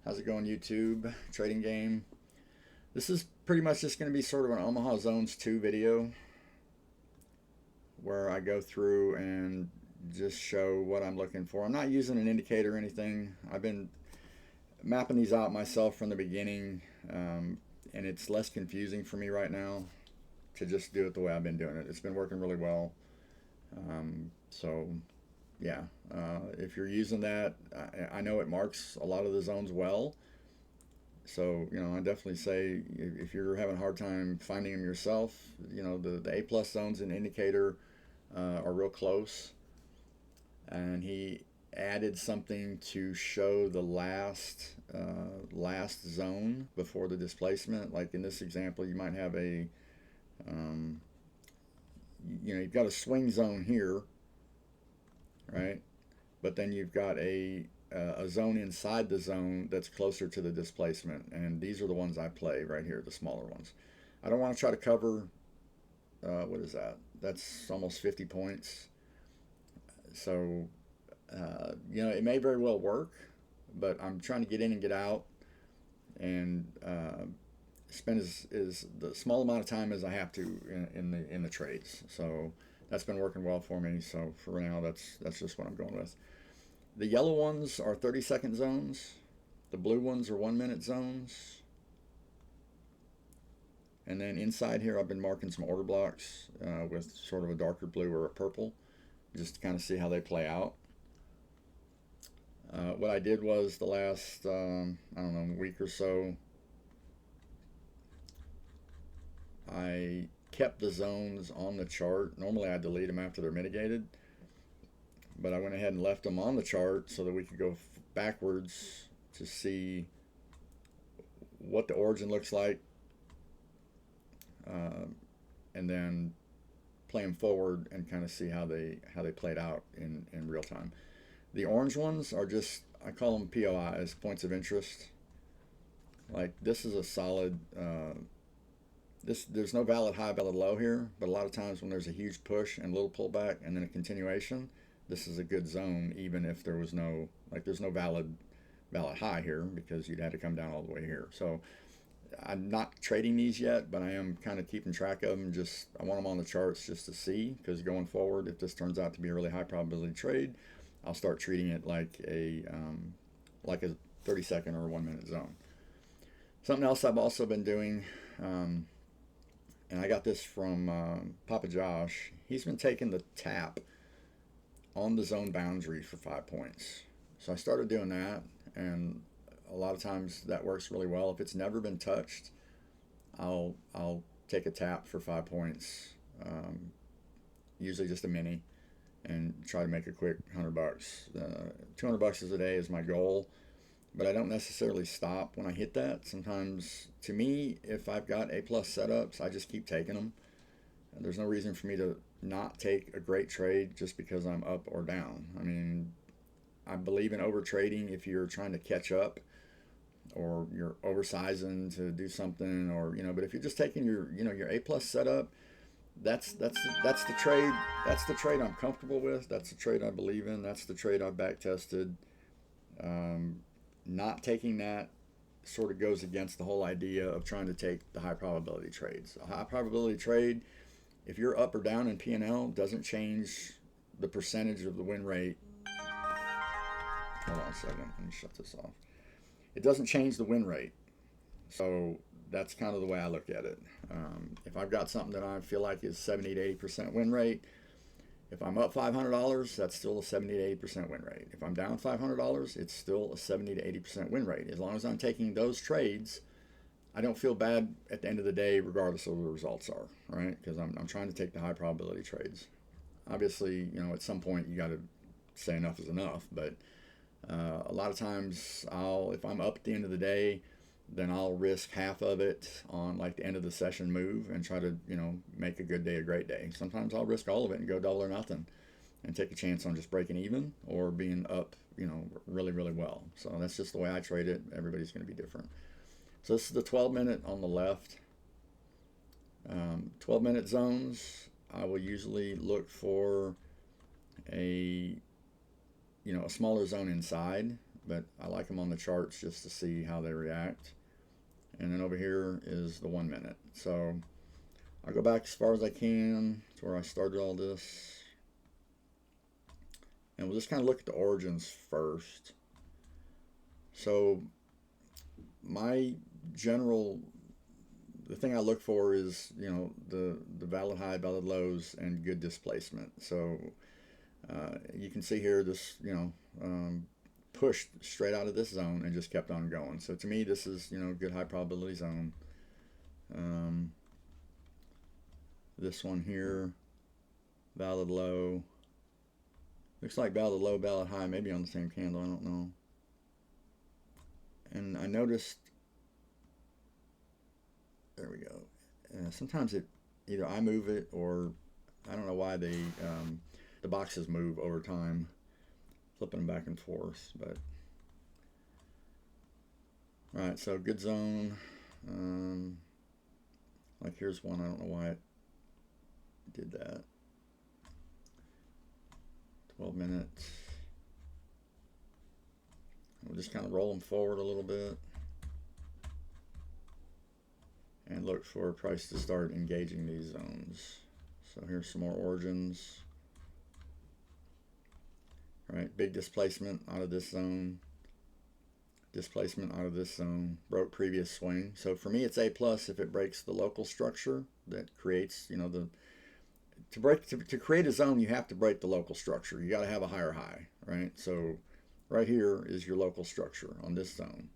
How's it going, YouTube? Trading game. This is pretty much just going to be sort of an Omaha Zones 2 video where I go through and just show what I'm looking for. I'm not using an indicator or anything. I've been mapping these out myself from the beginning, and it's less confusing for me right now to just do it the way I've been doing it. It's been working really well. So yeah, if you're using that, I know it marks a lot of the zones well. So, I definitely say if you're having a hard time finding them yourself, the A plus zones in indicator are real close. And he added something to show the last zone before the displacement. Like in this example, you might have um, you've got a swing zone here, right? But then you've got a zone inside the zone that's closer to the displacement, and these are the ones I play right here, the smaller ones. I don't want to try to cover. What is that? That's almost 50 points. So it may very well work, but I'm trying to get in and get out, and spend as the small amount of time as I have to in the trades. So that's been working well for me. So for now, that's just what I'm going with. The yellow ones are 30-second zones. The blue ones are 1-minute zones. And then inside here, I've been marking some order blocks with sort of a darker blue or a purple, just to kind of see how they play out. What I did was the last, I don't know, week or so, I kept the zones on the chart. Normally I delete them after they're mitigated, but I went ahead and left them on the chart so that we could go backwards to see what the origin looks like, and then play them forward and kind of see how they played out in real time. The orange ones are just, I call them POIs, points of interest. Like this is a solid. There's no valid high, valid low here, but a lot of times when there's a huge push and a little pullback and then a continuation, this is a good zone, even if there was there's no valid high here because you'd have to come down all the way here. So I'm not trading these yet, but I am kind of keeping track of them. Just I want them on the charts just to see, because going forward, if this turns out to be a really high probability trade, I'll start treating it like a 30-second or 1-minute zone. Something else I've also been doing, and I got this from Papa Josh. He's been taking the tap on the zone boundary for 5 points. So I started doing that, and a lot of times that works really well. If it's never been touched, I'll take a tap for 5 points, usually just a mini, and try to make a quick $100. $200 a day is my goal, but I don't necessarily stop when I hit that. Sometimes, to me, if I've got A plus setups, I just keep taking them. And there's no reason for me to not take a great trade just because I'm up or down. I mean, I believe in over trading if you're trying to catch up or you're oversizing to do something, or but if you're just taking your A plus setup, that's the trade. That's the trade I'm comfortable with. That's the trade I believe in. That's the trade I've back tested. Not taking that sort of goes against the whole idea of trying to take the high probability trades. A high probability trade, if you're up or down in P&L, doesn't change the percentage of the win rate. Hold on a second. Let me shut this off. It doesn't change the win rate. So that's kind of the way I look at it. If I've got something that I feel like is 70 to 80% win rate, if I'm up $500, that's still a 70 to 80% win rate. If I'm down $500, it's still a 70 to 80% win rate. As long as I'm taking those trades, I don't feel bad at the end of the day, regardless of what the results are, right? Because I'm trying to take the high probability trades. Obviously, at some point you got to say enough is enough, but a lot of times if I'm up at the end of the day, then I'll risk half of it on like the end of the session move and try to, make a good day a great day. Sometimes I'll risk all of it and go double or nothing and take a chance on just breaking even or being up, really, really well. So that's just the way I trade it. Everybody's going to be different. So this is the 12-minute on the left. 12-minute zones, I will usually look for a smaller zone inside. but I like them on the charts just to see how they react. And then over here is the 1 minute. So I'll go back as far as I can to where I started all this. And we'll just kind of look at the origins first. So my general, the thing I look for is, you know, the valid high, valid lows, and good displacement. So you can see here this, you know, pushed straight out of this zone and just kept on going. So to me, this is, you know, good high probability zone. This one here, valid low. Looks like valid low, valid high, maybe on the same candle, I don't know. And I noticed, there we go. Sometimes it, either I move it or I don't know why they, the boxes move over time, flipping them back and forth. But all right, so good zone. Like here's one, I don't know why it did that. 12 minutes. We'll just kind of roll them forward a little bit and look for a price to start engaging these zones. So here's some more origins. All right, big displacement out of this zone. Displacement out of this zone. Broke previous swing. So for me, it's A plus if it breaks the local structure that creates, you know, the to create a zone, you have to break the local structure. You got to have a higher high, right? So right here is your local structure on this zone.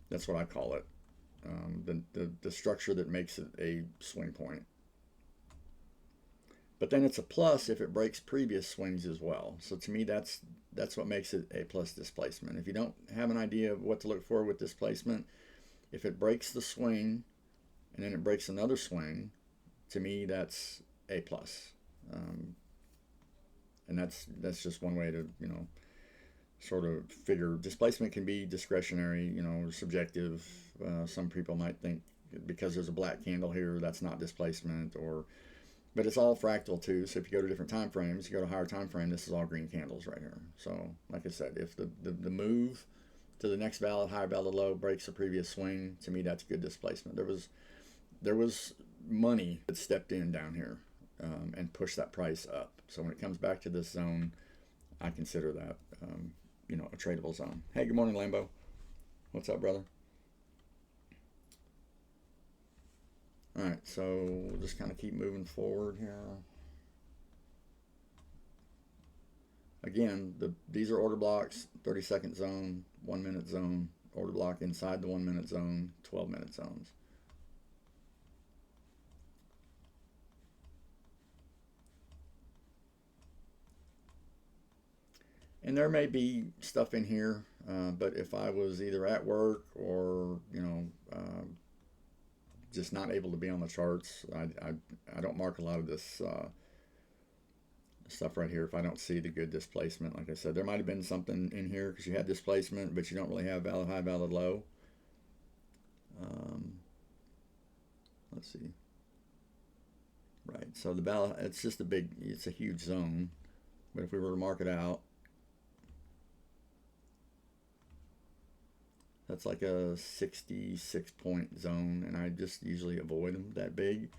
That's what I call it. The structure that makes it a swing point. But then it's a plus if it breaks previous swings as well. So to me, that's what makes it A plus displacement. If you don't have an idea of what to look for with displacement, if it breaks the swing and then it breaks another swing, to me that's A plus. And that's just one way to, you know, sort of figure. Displacement can be discretionary, you know, subjective. Some people might think because there's a black candle here, that's not displacement, but it's all fractal too. So if you go to different time frames, you go to a higher time frame, this is all green candles right here. So like I said, if the move to the next valid high, valid low breaks the previous swing, to me that's good displacement. There was money that stepped in down here and pushed that price up. So when it comes back to this zone, I consider that you know, a tradable zone. Hey, good morning, Lambo. What's up, brother? All right, so we'll just kind of keep moving forward here. Again, these are order blocks, 30-second zone, 1 minute zone, order block inside the 1 minute zone, 12-minute zones. And there may be stuff in here, but if I was either at work or, you know, just not able to be on the charts, I don't mark a lot of this stuff right here if I don't see the good displacement. Like I said, there might have been something in here because you had displacement, but you don't really have valid high, valid low. Let's see. Right, so the valid, it's just it's a huge zone. But if we were to mark it out, that's like a 66 point zone, and I just usually avoid them that big.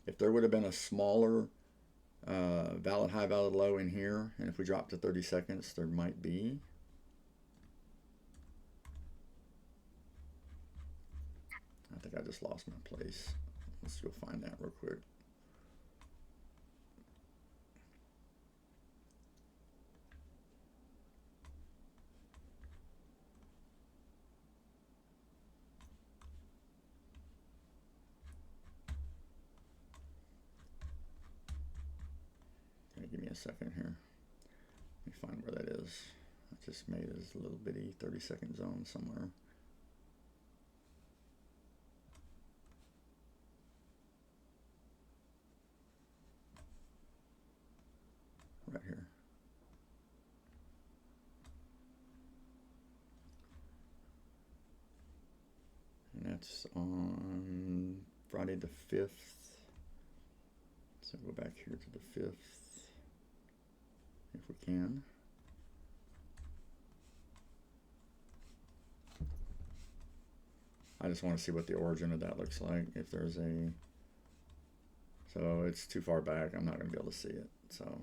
If there would have been a smaller valid high, valid low in here, and if we drop to 30 seconds, there might be. I think I just lost my place. Let's go find that real quick. Give me a second here. Let me find where that is. I just made this little bitty 30-second zone somewhere. Right here. And that's on Friday the 5th. So go back here to the 5th. If we can. I just want to see what the origin of that looks like. If there's a, so it's too far back, I'm not going to be able to see it. So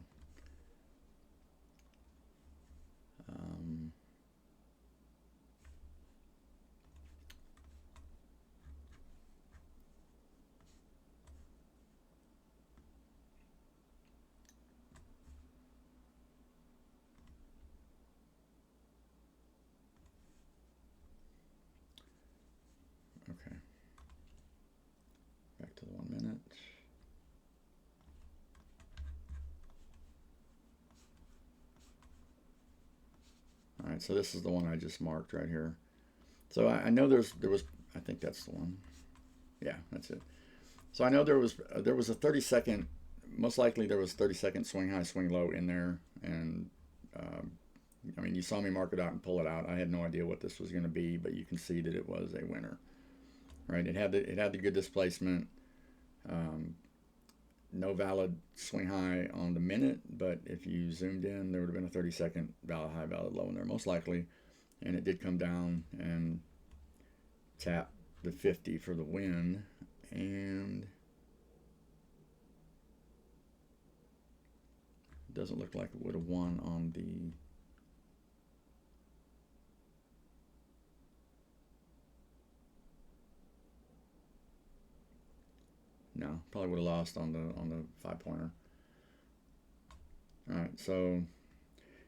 okay, back to the 1 minute. All right, so this is the one I just marked right here. So I know there was, I think that's the one. Yeah, that's it. So I know there was a 30-second, most likely there was 30-second swing high, swing low in there, and I mean, you saw me mark it out and pull it out. I had no idea what this was going to be, but you can see that it was a winner, right? It had the good displacement. No valid swing high on the minute, but if you zoomed in, there would have been a 30-second valid high, valid low in there, most likely. And it did come down and tap the 50 for the win. And it doesn't look like it would have won on the no, probably would have lost on the 5-pointer. All right, so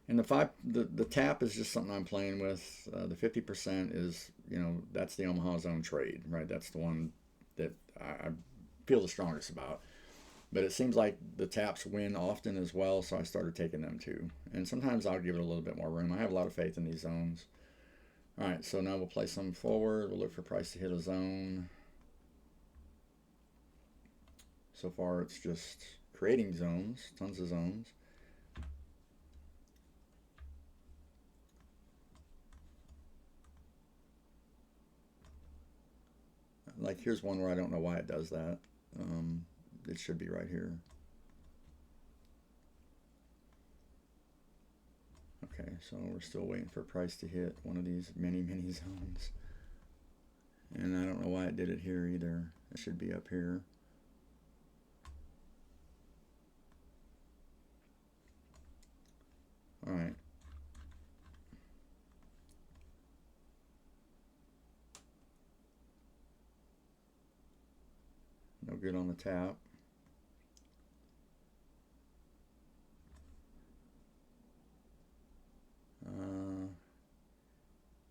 and the tap is just something I'm playing with. The 50% is, you know, that's the Omaha Zone trade, right? That's the one that I feel the strongest about. But it seems like the taps win often as well, so I started taking them too. And sometimes I'll give it a little bit more room. I have a lot of faith in these zones. All right, so now we'll play some forward. We'll look for price to hit a zone. So far, it's just creating zones, tons of zones. Like, here's one where I don't know why it does that. It should be right here. Okay, so we're still waiting for price to hit one of these mini zones. And I don't know why it did it here either. It should be up here. All right. No good on the tap.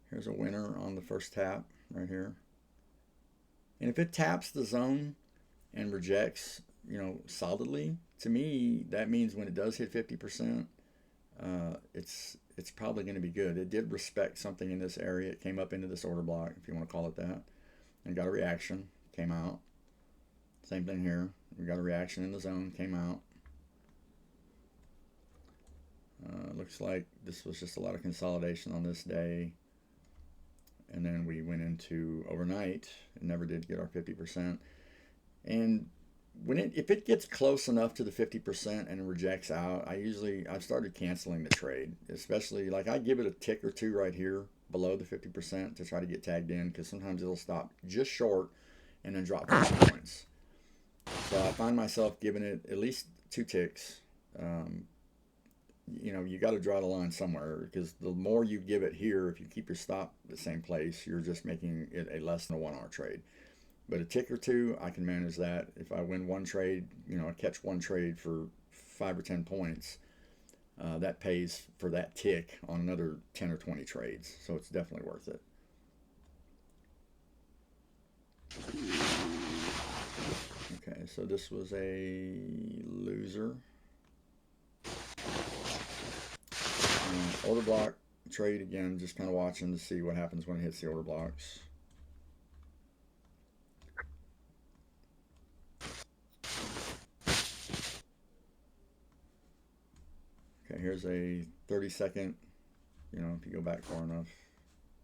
Here's a winner on the first tap right here. And if it taps the zone and rejects, you know, solidly, to me, that means when it does hit 50%, it's probably going to be good. It did respect something in this area. It came up into this order block, if you want to call it that, and got a reaction, came out. Same thing here. We got a reaction in the zone, came out. Looks like this was just a lot of consolidation on this day. And then we went into overnight and never did get our 50%. And if it gets close enough to the 50% and it rejects out, I've started canceling the trade. Especially, like, I give it a tick or two right here below the 50% to try to get tagged in, because sometimes it'll stop just short and then drop 50 points. So I find myself giving it at least 2 ticks. You know, you got to draw the line somewhere, because the more you give it here, if you keep your stop the same place, you're just making it a less than a 1 hour trade. But a tick or 2, I can manage that. If I win one trade, you know, I catch one trade for 5 or 10 points, that pays for that tick on another 10 or 20 trades. So it's definitely worth it. Okay, so this was a loser. Order block trade again, just kind of watching to see what happens when it hits the order blocks. Okay, here's a 30-second, you know, if you go back far enough.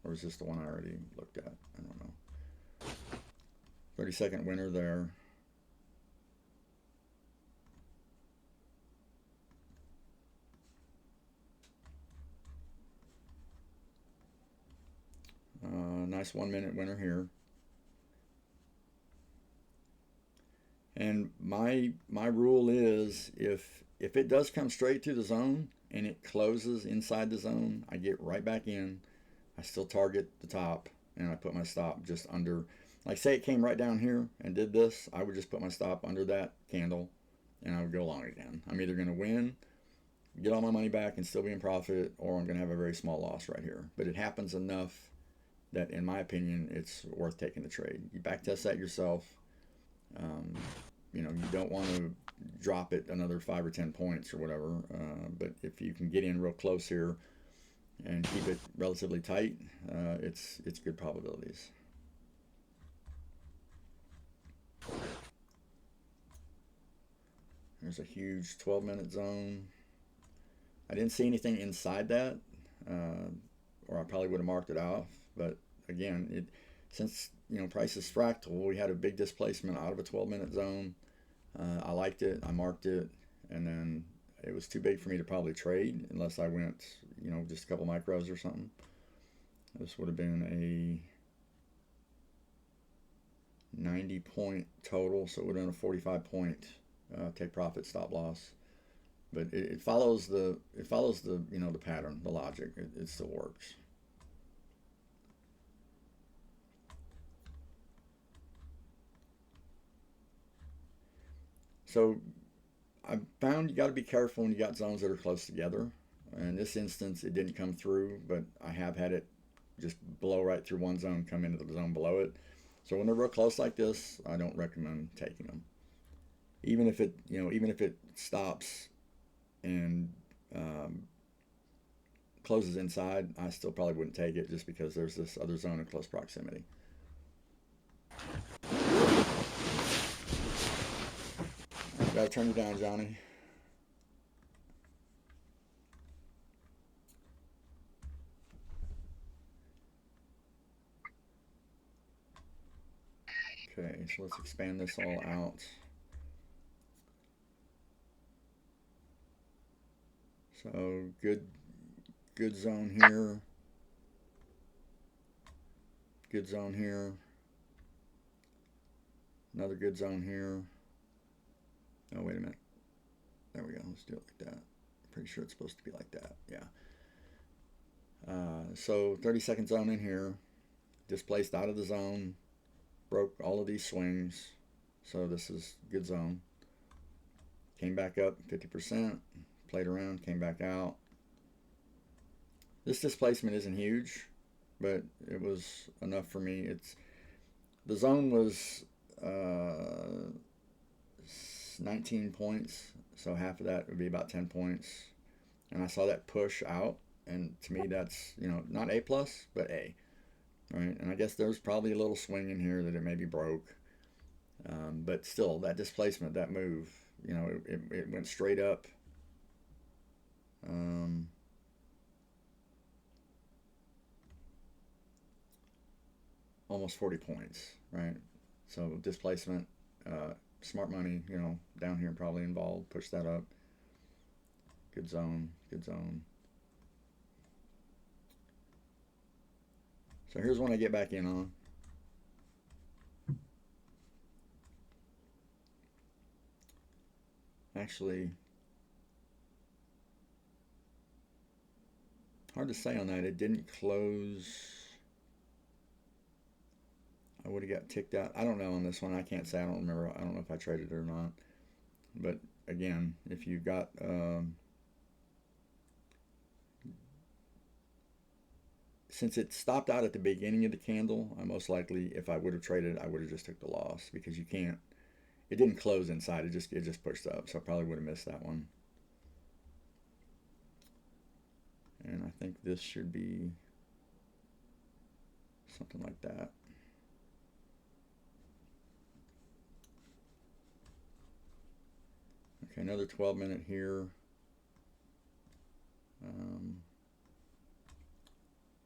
Or is this the one I already looked at? I don't know. 30-second winner there. Nice 1 minute winner here. And my rule is if it does come straight to the zone and it closes inside the zone, I get right back in. I still target the top and I put my stop just under. Like say it came right down here and did this, I would just put my stop under that candle and I would go long again. I'm either going to win, get all my money back and still be in profit, or I'm going to have a very small loss right here. But it happens enough that, in my opinion, it's worth taking the trade. You backtest that yourself. You know, you don't want to drop it another 5 or 10 points or whatever. But if you can get in real close here and keep it relatively tight, it's good probabilities. There's a huge 12-minute zone. I didn't see anything inside that, or I probably would have marked it off. But again, since price is fractal, we had a big displacement out of a 12-minute zone. I liked it. I marked it, and then it was too big for me to probably trade unless I went, just a couple micros or something. This would have been a 90-point total, so it would have been a 45-point take profit stop loss. But it follows the the pattern, the logic. It still works. So I found you got to be careful when you got zones that are close together. In this instance, it didn't come through, but I have had it just blow right through one zone, come into the zone below it. So when they're real close like this, I don't recommend taking them. Even if it stops and closes inside, I still probably wouldn't take it just because there's this other zone in close proximity. Gotta turn you down, Johnny. Okay, so let's expand this all out. So good zone here. Good zone here. Another good zone here. Oh, wait a minute. There we go. Let's do it like that. Pretty sure it's supposed to be like that. Yeah. So 30-second zone in here. Displaced out of the zone. Broke all of these swings. So this is good zone. Came back up 50%. Played around. Came back out. This displacement isn't huge, but it was enough for me. The zone was 19 points, so half of that would be about 10 points. And I saw that push out, and to me that's, not A plus, but A. Right? And I guess there's probably a little swing in here that it maybe broke. But still, that displacement, that move, it went straight up. Almost 40 points, right? So displacement, smart money, down here probably involved. Push that up. Good zone, good zone. So here's one I get back in on. Actually, hard to say on that. It didn't close. I would have got ticked out. I don't know on this one. I can't say. I don't remember. I don't know if I traded it or not. But again, if you got since it stopped out at the beginning of the candle, I most likely, if I would have traded, I would have just took the loss because you can't. It didn't close inside. It just pushed up. So I probably would have missed that one. And I think this should be something like that. Okay, another 12-minute here.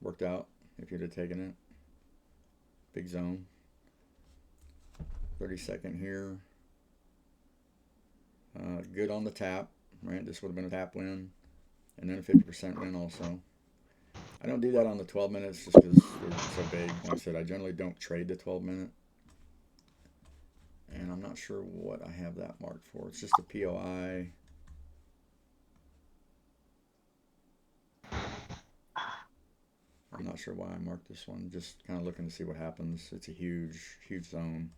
Worked out if you'd have taken it. Big zone. 30-second here. Good on the tap, right? This would have been a tap win. And then a 50% win also. I don't do that on the 12 minutes just because they're so big. Like I said, I generally don't trade the 12-minute. And I'm not sure what I have that marked for. It's just a POI. I'm not sure why I marked this one. Just kind of looking to see what happens. It's a huge, huge zone.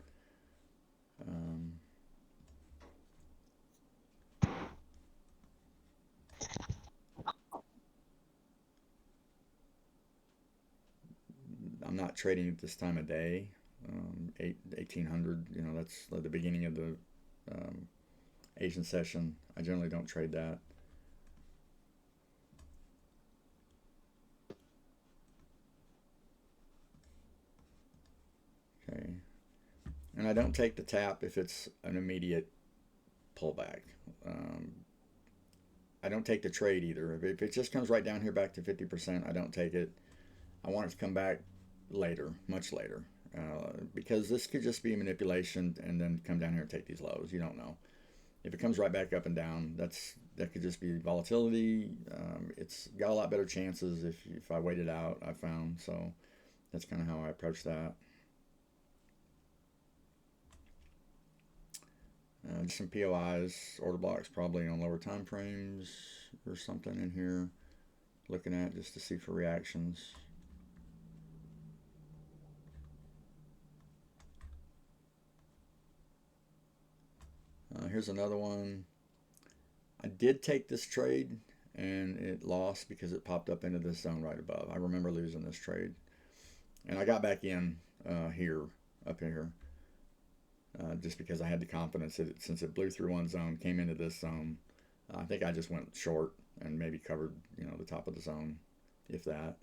I'm not trading at this time of day. 1800, you know, that's the beginning of the Asian session. I generally don't trade that. Okay. And I don't take the tap if it's an immediate pullback. I don't take the trade either. If it just comes right down here back to 50%, I don't take it. I want it to come back later, much later, because this could just be manipulation and then come down here and take these lows. You don't know. If it comes right back up and down, that could just be volatility. It's got a lot better chances if I wait it out, I found. So that's kind of how I approach that. Just some POIs, order blocks probably on lower time frames or something in here. Looking at just to see for reactions. Here's another one. I did take this trade and it lost because it popped up into this zone right above. I remember losing this trade. And I got back in here, up here, just because I had the confidence that since it blew through one zone, came into this zone, I think I just went short and maybe covered, you know, the top of the zone, if that.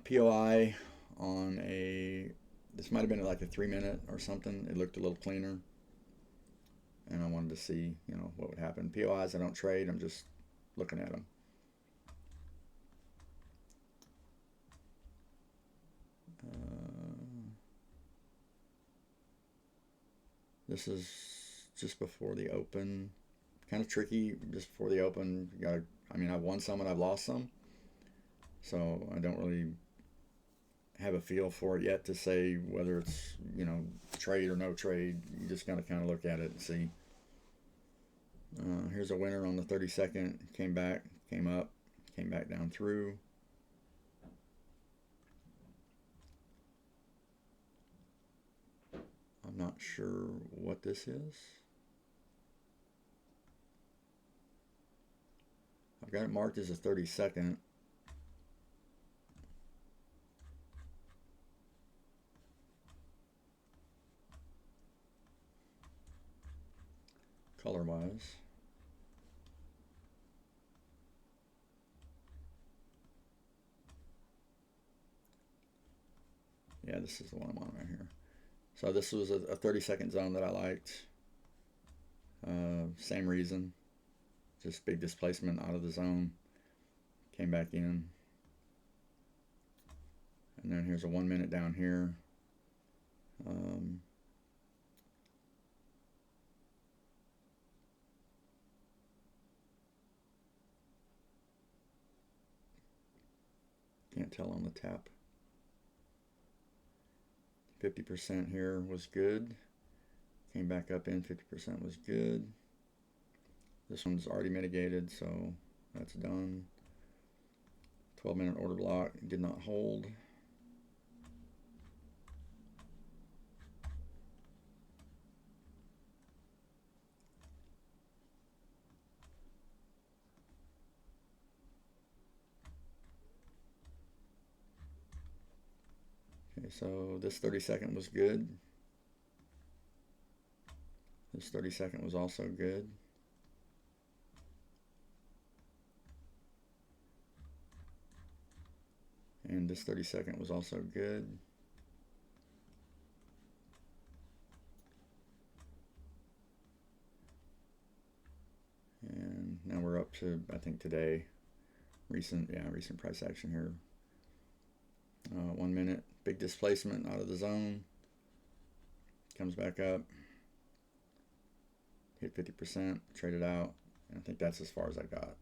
POI on this might have been like a 3-minute or something. It looked a little cleaner. And I wanted to see, you know, what would happen. POIs I don't trade. I'm just looking at them. This is just before the open. Kind of tricky just before the open. I mean, I've won some and I've lost some. So I don't really have a feel for it yet to say whether it's, you know, trade or no trade. You just got to kind of look at it and see. Here's a winner on the 32nd. Came back, came up, came back down through. I'm not sure what this is. I've got it marked as a 32nd. Color-wise. Yeah, this is the one I'm on right here. So this was a 30-second zone that I liked. Same reason. Just big displacement out of the zone. Came back in. And then here's a 1 minute down here. Can't tell on the tap. 50% here was good. Came back up in, 50% was good. This one's already mitigated, so that's done. 12-minute order block did not hold. Okay, so this 30-second was good. This 30-second was also good. And this 30-second was also good. And now we're up to, I think today, recent price action here. 1 minute, big displacement out of the zone. Comes back up. Hit 50%, traded out. And I think that's as far as I got.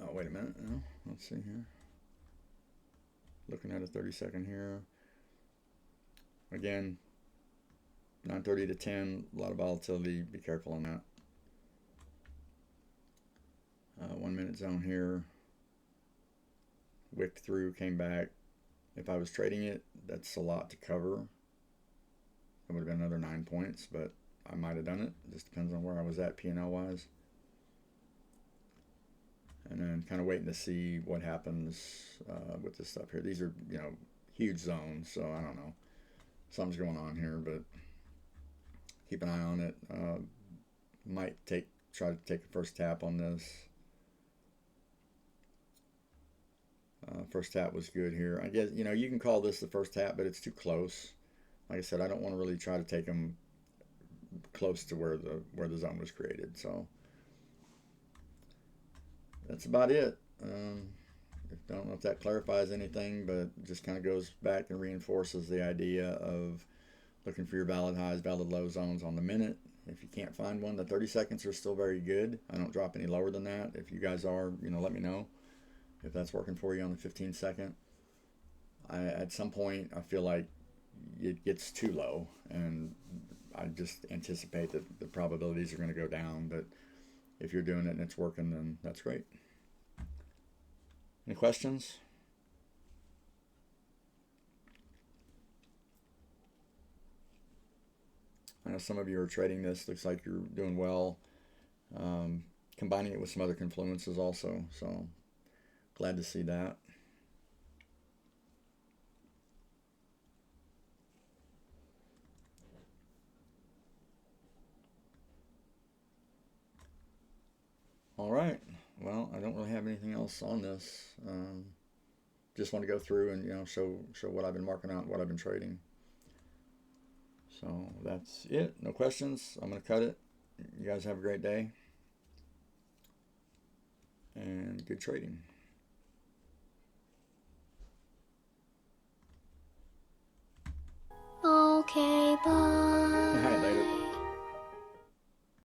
Oh, wait a minute. No, let's see here. Looking at a 30-second here. Again, 9:30 to 10, a lot of volatility. Be careful on that. 1 minute zone here. Wicked through, came back. If I was trading it, that's a lot to cover. It would have been another 9 points, but I might have done it. It just depends on where I was at P&L wise. And then kind of waiting to see what happens with this stuff here. These are, huge zones, so I don't know. Something's going on here, but keep an eye on it. Might try to take a first tap on this. First tap was good here. I guess, you can call this the first tap, but it's too close. Like I said, I don't want to really try to take them close to where the zone was created. So that's about it. I don't know if that clarifies anything, but just kind of goes back and reinforces the idea of looking for your valid highs, valid low zones on the minute. If you can't find one, the 30 seconds are still very good. I don't drop any lower than that. If you guys are, let me know if that's working for you on the 15 second. At some point, I feel like it gets too low, and I just anticipate that the probabilities are going to go down. But if you're doing it and it's working, then that's great. Any questions? I know some of you are trading this. Looks like you're doing well. Combining it with some other confluences also. So glad to see that. All right. Well, I don't really have anything else on this. Just want to go through and show what I've been marking out and what I've been trading. So that's it. No questions. I'm going to cut it. You guys have a great day and good trading.